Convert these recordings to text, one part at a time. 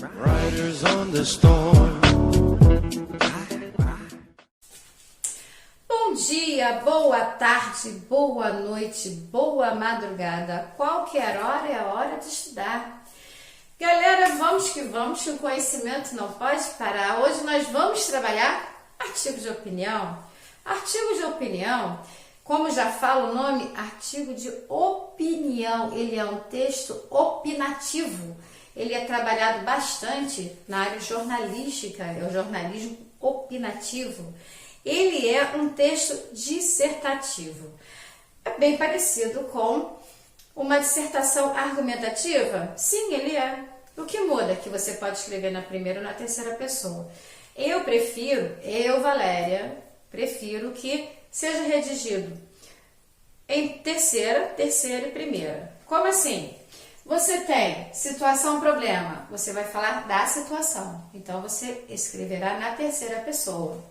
Riders on the storm. Bom dia, boa tarde, boa noite, boa madrugada. Qualquer hora é a hora de estudar. Galera, vamos que o conhecimento não pode parar. Hoje nós vamos trabalhar artigos de opinião. Artigos de opinião, como já fala o nome, artigo de opinião. Ele é um texto opinativo. Ele é trabalhado bastante na área jornalística, é o jornalismo opinativo. Ele é um texto dissertativo. É bem parecido com uma dissertação argumentativa? Sim, ele é. O que muda é que você pode escrever na primeira ou na terceira pessoa. Eu, Valéria, prefiro que seja redigido em terceira e primeira. Como assim? Você tem situação, problema. Você vai falar da situação. Então, você escreverá na terceira pessoa.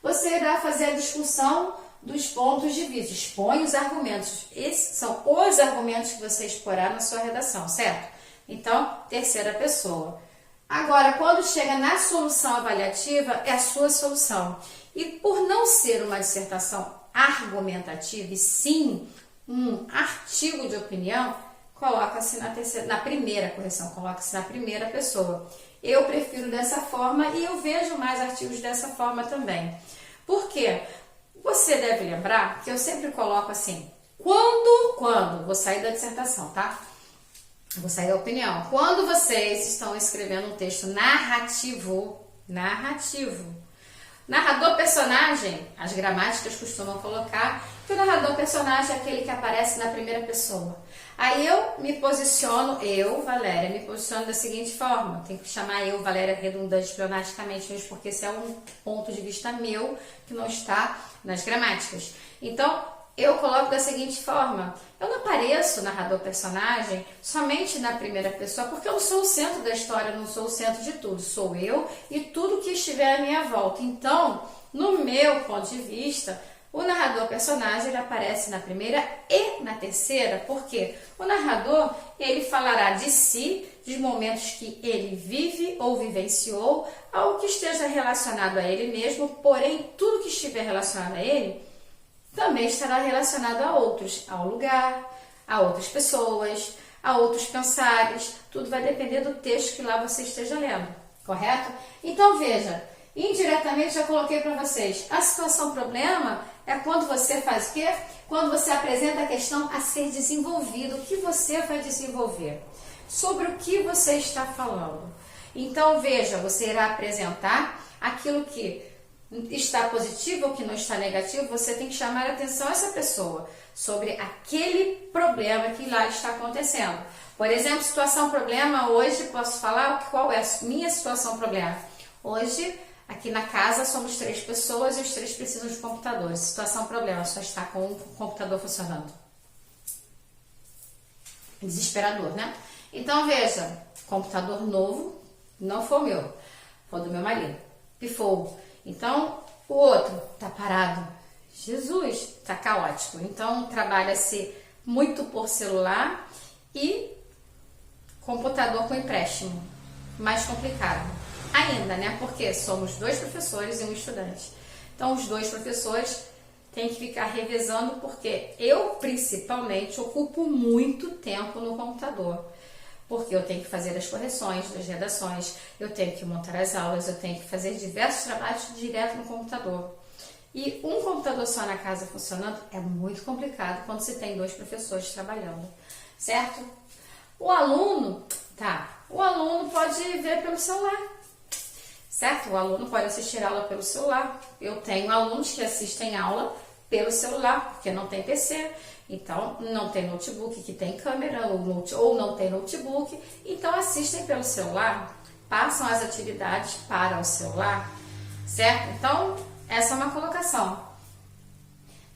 Você irá fazer a discussão dos pontos de vista. Expõe os argumentos. Esses são os argumentos que você exporá na sua redação, certo? Então, terceira pessoa. Agora, quando chega na solução avaliativa, é a sua solução. E por não ser uma dissertação argumentativa, e sim um artigo de opinião, coloca-se na primeira correção, coloca-se na primeira pessoa. Eu prefiro dessa forma e eu vejo mais artigos dessa forma também. Por quê? Você deve lembrar que eu sempre coloco assim, quando, vou sair da dissertação, tá? Vou sair da opinião. Quando vocês estão escrevendo um texto narrativo, narrador-personagem, as gramáticas costumam colocar que o narrador-personagem é aquele que aparece na primeira pessoa. Aí eu me posiciono, Valéria, me posiciono da seguinte forma. Tem que chamar eu, Valéria, redundante pleonasticamente, mesmo porque esse é um ponto de vista meu que não está nas gramáticas. Então, eu coloco da seguinte forma. Eu não apareço narrador-personagem somente na primeira pessoa, porque eu não sou o centro da história, eu não sou o centro de tudo. Sou eu e tudo que estiver à minha volta. Então, no meu ponto de vista, o narrador-personagem ele aparece na primeira e na terceira, porque o narrador ele falará de si, de momentos que ele vive ou vivenciou, algo que esteja relacionado a ele mesmo, porém tudo que estiver relacionado a ele também estará relacionado a outros, ao lugar, a outras pessoas, a outros pensares, tudo vai depender do texto que lá você esteja lendo, correto? Então veja, indiretamente já coloquei para vocês, a situação problema é quando você faz o quê? Quando você apresenta a questão a ser desenvolvida, o que você vai desenvolver, sobre o que você está falando. Então veja, você irá apresentar aquilo que está positivo ou que não está negativo, você tem que chamar a atenção essa pessoa sobre aquele problema que lá está acontecendo. Por exemplo, situação problema, hoje posso falar qual é a minha situação problema. Hoje, aqui na casa, somos 3 pessoas e os 3 precisam de computadores. Situação problema, só está com o computador funcionando. Desesperador, né? Então, veja, computador novo, não foi o meu, foi do meu marido, pifou. Então, o outro tá parado. Jesus, tá caótico. Então, trabalha-se muito por celular e computador com empréstimo. Mais complicado ainda, né? Porque somos 2 professores e um estudante. Então, os 2 professores têm que ficar revezando porque eu, principalmente, ocupo muito tempo no computador. Porque eu tenho que fazer as correções das redações, eu tenho que montar as aulas, eu tenho que fazer diversos trabalhos direto no computador. E um computador só na casa funcionando é muito complicado quando se tem 2 professores trabalhando, certo? O aluno pode ver pelo celular, certo? O aluno pode assistir aula pelo celular. Eu tenho alunos que assistem aula pelo celular, porque não tem PC. Então, não tem notebook que tem câmera ou não tem notebook, então assistem pelo celular, passam as atividades para o celular, certo? Então, essa é uma colocação.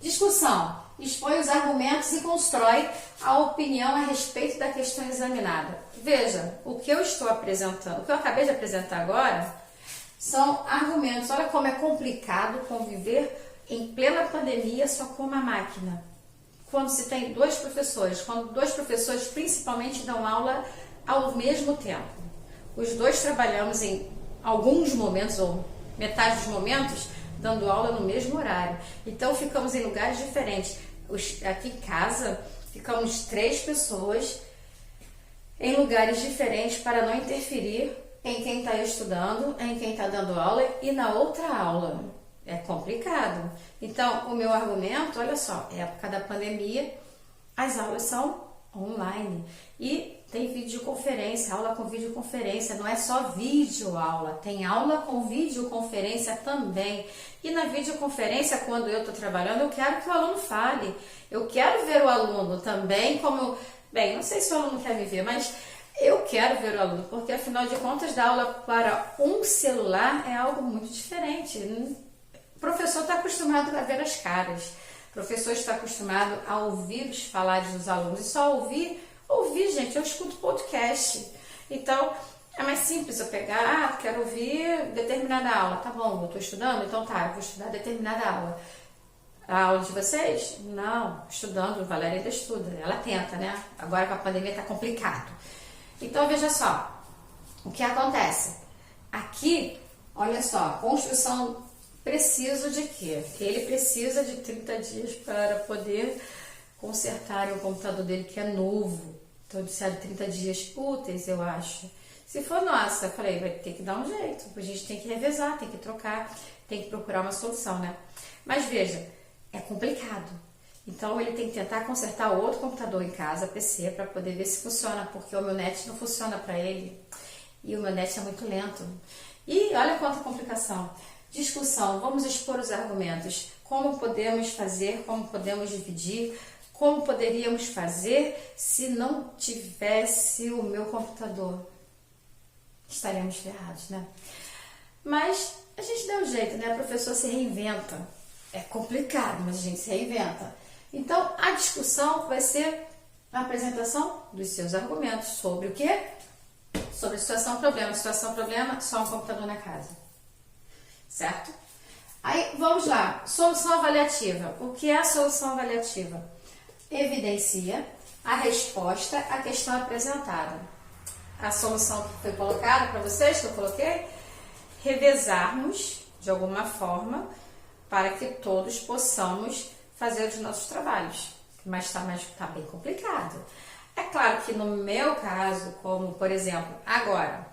Discussão. Expõe os argumentos e constrói a opinião a respeito da questão examinada. Veja, o que eu estou apresentando, o que eu acabei de apresentar agora, são argumentos. Olha como é complicado conviver em plena pandemia só com uma máquina. Quando se tem 2 professores, quando 2 professores principalmente dão aula ao mesmo tempo. os dois trabalhamos em alguns momentos, ou metade dos momentos, dando aula no mesmo horário. Então, ficamos em lugares diferentes. Aqui em casa, ficamos 3 pessoas em lugares diferentes para não interferir em quem está estudando, em quem está dando aula e na outra aula. É complicado. Então, o meu argumento, olha só, época da pandemia, as aulas são online e tem videoconferência, aula com videoconferência, não é só vídeo aula, tem aula com videoconferência também. E na videoconferência, quando eu estou trabalhando, eu quero que o aluno fale, eu quero ver o aluno também, como, bem, não sei se o aluno quer me ver, mas eu quero ver o aluno, porque afinal de contas, dar aula para um celular é algo muito diferente. O professor está acostumado a ver as caras, o professor está acostumado a ouvir os falares dos alunos, e só ouvir, gente, eu escuto podcast. Então, é mais simples eu pegar, quero ouvir determinada aula, tá bom, eu estou estudando, então tá, eu vou estudar determinada aula. A aula de vocês? Não, estudando, Valéria ainda estuda, ela tenta, né? Agora com a pandemia tá complicado. Então, veja só, o que acontece? Aqui, olha só, construção, preciso de quê? Ele precisa de 30 dias para poder consertar o computador dele, que é novo. Então, disseram 30 dias úteis, eu acho. Se for nossa, eu falei, vai ter que dar um jeito. A gente tem que revezar, tem que trocar, tem que procurar uma solução, né? Mas veja, é complicado. Então, ele tem que tentar consertar outro computador em casa, PC, para poder ver se funciona, porque o meu net não funciona para ele. E o meu net é muito lento. E olha quanta complicação. Discussão, vamos expor os argumentos. Como podemos fazer, como podemos dividir, como poderíamos fazer se não tivesse o meu computador. Estaremos ferrados, né? Mas a gente dá um jeito, né? A professora se reinventa. É complicado, mas a gente se reinventa. Então, a discussão vai ser a apresentação dos seus argumentos sobre o quê? Sobre situação-problema. Situação-problema, só um computador na casa. Certo? Aí, vamos lá. Solução avaliativa. O que é a solução avaliativa? Evidencia a resposta à questão apresentada. A solução que foi colocada para vocês, que eu coloquei, revezarmos de alguma forma para que todos possamos fazer os nossos trabalhos. Mas está bem complicado. É claro que no meu caso, como por exemplo, agora,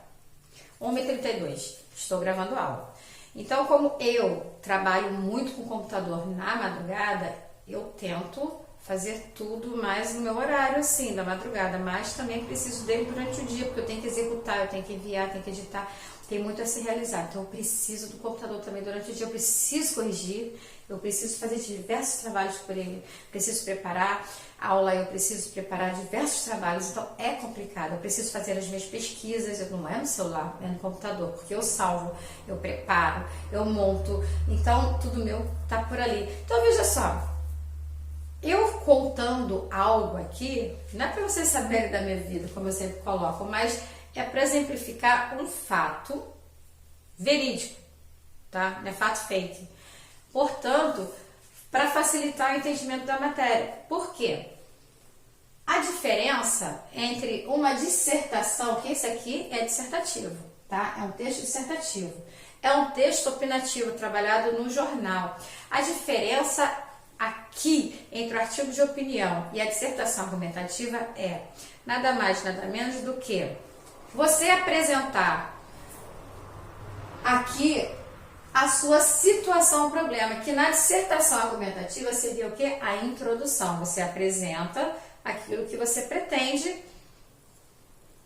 1h32, estou gravando aula. Então, como eu trabalho muito com o computador na madrugada, eu tento fazer tudo mais no meu horário, assim, da madrugada, mas também preciso dele durante o dia, porque eu tenho que executar, eu tenho que enviar, tenho que editar, tem muito a se realizar. Então, eu preciso do computador também durante o dia, eu preciso corrigir, eu preciso fazer diversos trabalhos por ele, preciso preparar aula, eu preciso preparar diversos trabalhos, então é complicado, eu preciso fazer as minhas pesquisas, não é no celular, é no computador, porque eu salvo, eu preparo, eu monto, então tudo meu tá por ali. Então, veja só, eu contando algo aqui, não é para vocês saberem da minha vida, como eu sempre coloco, mas é para exemplificar um fato verídico, tá? Não é fato fake. Portanto, para facilitar o entendimento da matéria. Por quê? A diferença entre uma dissertação, que esse aqui é dissertativo, tá? É um texto dissertativo. É um texto opinativo, trabalhado no jornal. A diferença aqui entre o artigo de opinião e a dissertação argumentativa é nada mais, nada menos do que você apresentar aqui a sua situação, problema, que na dissertação argumentativa seria o que? A introdução. Você apresenta aquilo que você pretende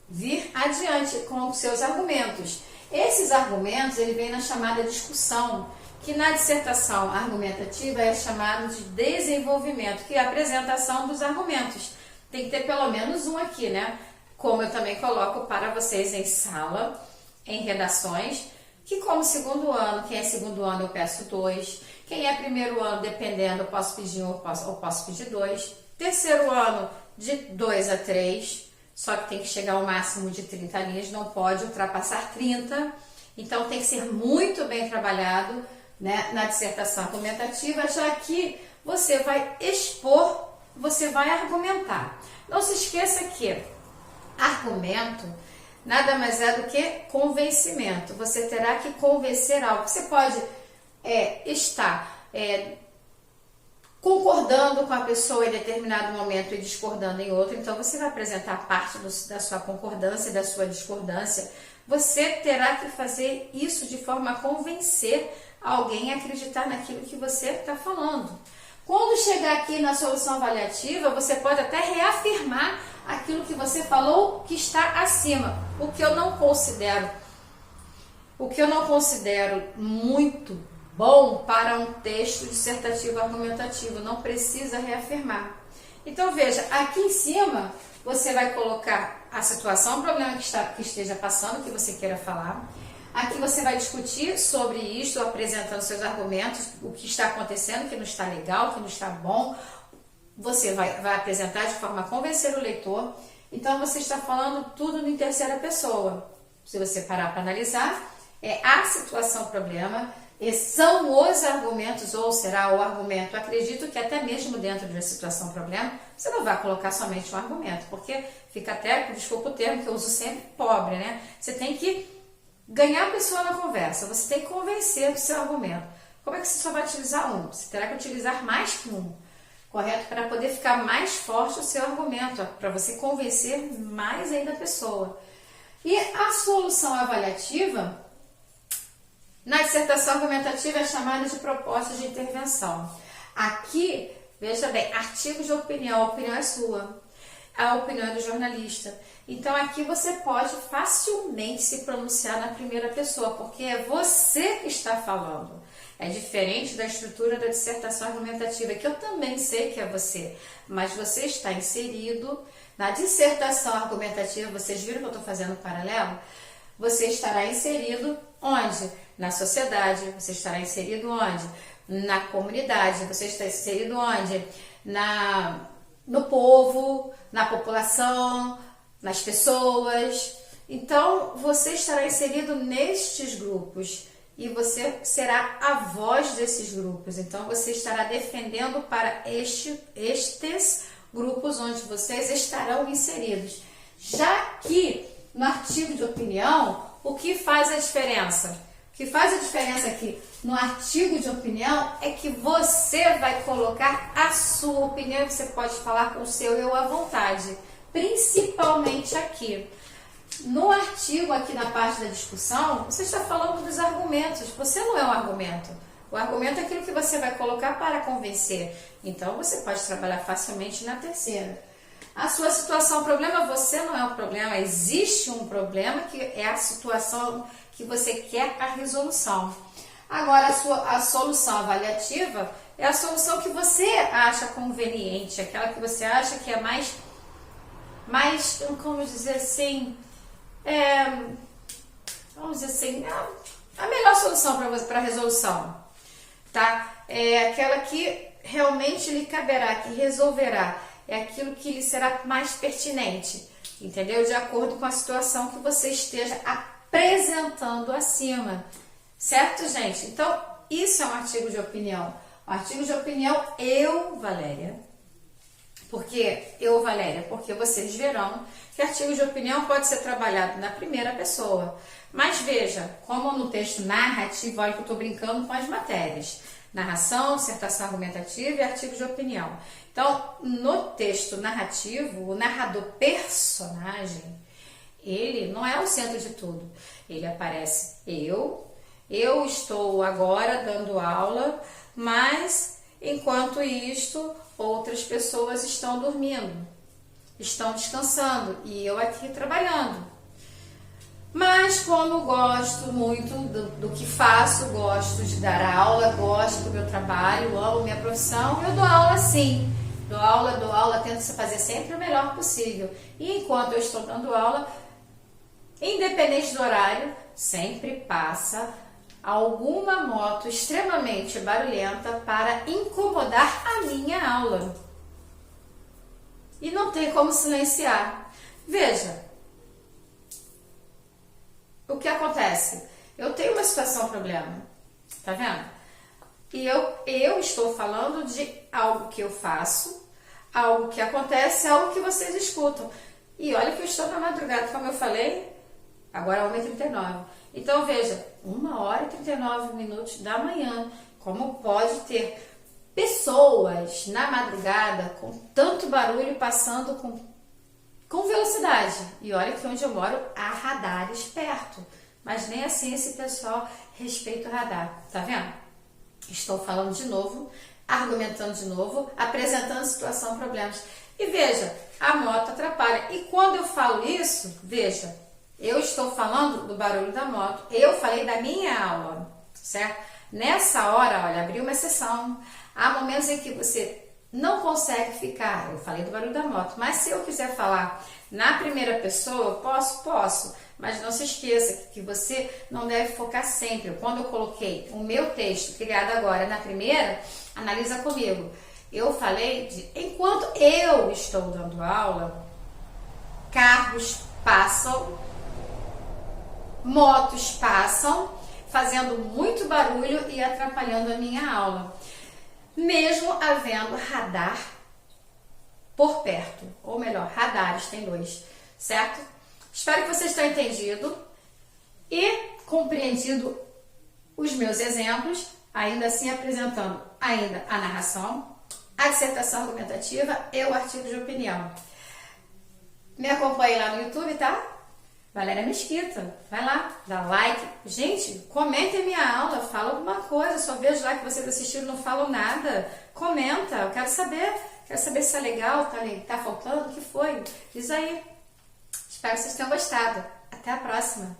vir adiante com os seus argumentos. Esses argumentos, ele vem na chamada discussão, que na dissertação argumentativa é chamado de desenvolvimento, que é a apresentação dos argumentos. Tem que ter pelo menos um aqui, né? Como eu também coloco para vocês em sala, em redações, que como segundo ano, quem é segundo ano eu peço 2, quem é primeiro ano, dependendo, eu posso pedir 1 ou posso pedir 2, terceiro ano de 2 a 3, só que tem que chegar ao máximo de 30 linhas, não pode ultrapassar 30, então tem que ser muito bem trabalhado, né, na dissertação argumentativa, já que você vai expor, você vai argumentar. Não se esqueça que argumento nada mais é do que convencimento. Você terá que convencer algo. Você pode estar concordando com a pessoa em determinado momento e discordando em outro, então você vai apresentar parte da sua concordância e da sua discordância. Você terá que fazer isso de forma a convencer alguém a acreditar naquilo que você está falando. Quando chegar aqui na solução avaliativa, você pode até reafirmar aquilo que você falou que está acima, o que eu não considero muito bom para um texto dissertativo argumentativo, não precisa reafirmar. Então veja, aqui em cima você vai colocar a situação, o problema que esteja passando, que você queira falar. Aqui você vai discutir sobre isso, apresentando seus argumentos, o que está acontecendo, que não está legal, que não está bom. Você vai apresentar de forma a convencer o leitor. Então você está falando tudo em terceira pessoa. Se você parar para analisar, é a situação problema, e são os argumentos, ou será o argumento. Acredito que até mesmo dentro de uma situação problema, você não vai colocar somente um argumento, porque fica até, desculpa o termo que eu uso sempre, pobre, né? Você tem que ganhar a pessoa na conversa, você tem que convencer do seu argumento. Como é que você só vai utilizar um? Você terá que utilizar mais que um, correto? Para poder ficar mais forte o seu argumento, para você convencer mais ainda a pessoa. E a solução avaliativa, na dissertação argumentativa, é chamada de proposta de intervenção. Aqui, veja bem, artigo de opinião, a opinião é sua, a opinião é do jornalista. Então aqui você pode facilmente se pronunciar na primeira pessoa, porque é você que está falando. É diferente da estrutura da dissertação argumentativa, que eu também sei que é você, mas você está inserido na dissertação argumentativa. Vocês viram que eu estou fazendo um paralelo? Você estará inserido onde? Na sociedade. Você estará inserido onde? Na comunidade. Você está inserido onde? No povo, na população, nas pessoas. Então, você estará inserido nestes grupos e você será a voz desses grupos. Então, você estará defendendo para estes grupos onde vocês estarão inseridos. Já que no artigo de opinião, o que faz a diferença? O que faz a diferença aqui no artigo de opinião é que você vai colocar a sua opinião, você pode falar com o seu eu à vontade, principalmente aqui. No artigo, aqui na parte da discussão, você está falando dos argumentos, você não é um argumento. O argumento é aquilo que você vai colocar para convencer. Então, você pode trabalhar facilmente na terceira. A sua situação, problema, você não é um problema. Existe um problema que é a situação que você quer a resolução. Agora, a solução avaliativa é a solução que você acha conveniente, aquela que você acha que é mais como dizer assim, vamos dizer assim, a melhor solução para a resolução, tá? É aquela que realmente lhe caberá, que resolverá, é aquilo que lhe será mais pertinente, entendeu? De acordo com a situação que você esteja apresentando acima, certo, gente? Então, isso é um artigo de opinião. Um artigo de opinião, Valéria. Por que Valéria? Porque vocês verão que artigo de opinião pode ser trabalhado na primeira pessoa. Mas veja, como no texto narrativo, olha que eu estou brincando com as matérias. Narração, dissertação argumentativa e artigo de opinião. Então, no texto narrativo, o narrador personagem, ele não é o centro de tudo. Ele aparece eu estou agora dando aula, mas enquanto isto, outras pessoas estão dormindo, estão descansando e eu aqui trabalhando. Mas como gosto muito do que faço, gosto de dar aula, gosto do meu trabalho, amo minha profissão, eu dou aula sim. Dou aula, tento fazer sempre o melhor possível. E enquanto eu estou dando aula, independente do horário, sempre passa alguma moto extremamente barulhenta para incomodar a minha aula. E não tem como silenciar. Veja, o que acontece? Eu tenho uma situação problema, tá vendo? E eu estou falando de algo que eu faço, algo que acontece, algo que vocês escutam. E olha que eu estou na madrugada, como eu falei, Agora é 1h39. Então, veja, 1h39 da manhã. Como pode ter pessoas na madrugada com tanto barulho passando com velocidade? E olha que onde eu moro há radares perto. Mas nem assim esse pessoal respeita o radar. Tá vendo? Estou falando de novo, argumentando de novo, apresentando situação, problemas. E veja, a moto atrapalha. E quando eu falo isso, veja, eu estou falando do barulho da moto. Eu falei da minha aula, certo? Nessa hora, olha, abri uma exceção. Há momentos em que você não consegue ficar. Eu falei do barulho da moto. Mas se eu quiser falar na primeira pessoa, posso. Mas não se esqueça que você não deve focar sempre. Quando eu coloquei o meu texto criado agora na primeira, analisa comigo. Eu falei de enquanto eu estou dando aula, carros passam, motos passam, fazendo muito barulho e atrapalhando a minha aula. Mesmo havendo radar por perto, ou melhor, radares, tem 2, certo? Espero que vocês tenham entendido e compreendido os meus exemplos, ainda assim apresentando ainda a narração, a dissertação argumentativa e o artigo de opinião. Me acompanhe lá no YouTube, tá? Valéria Mesquita, vai lá, dá like. Gente, comentem minha aula, fala alguma coisa, só vejo lá que vocês assistiram e não falam nada. Comenta, eu quero saber se é legal, tá faltando, o que foi? Diz aí. Espero que vocês tenham gostado. Até a próxima.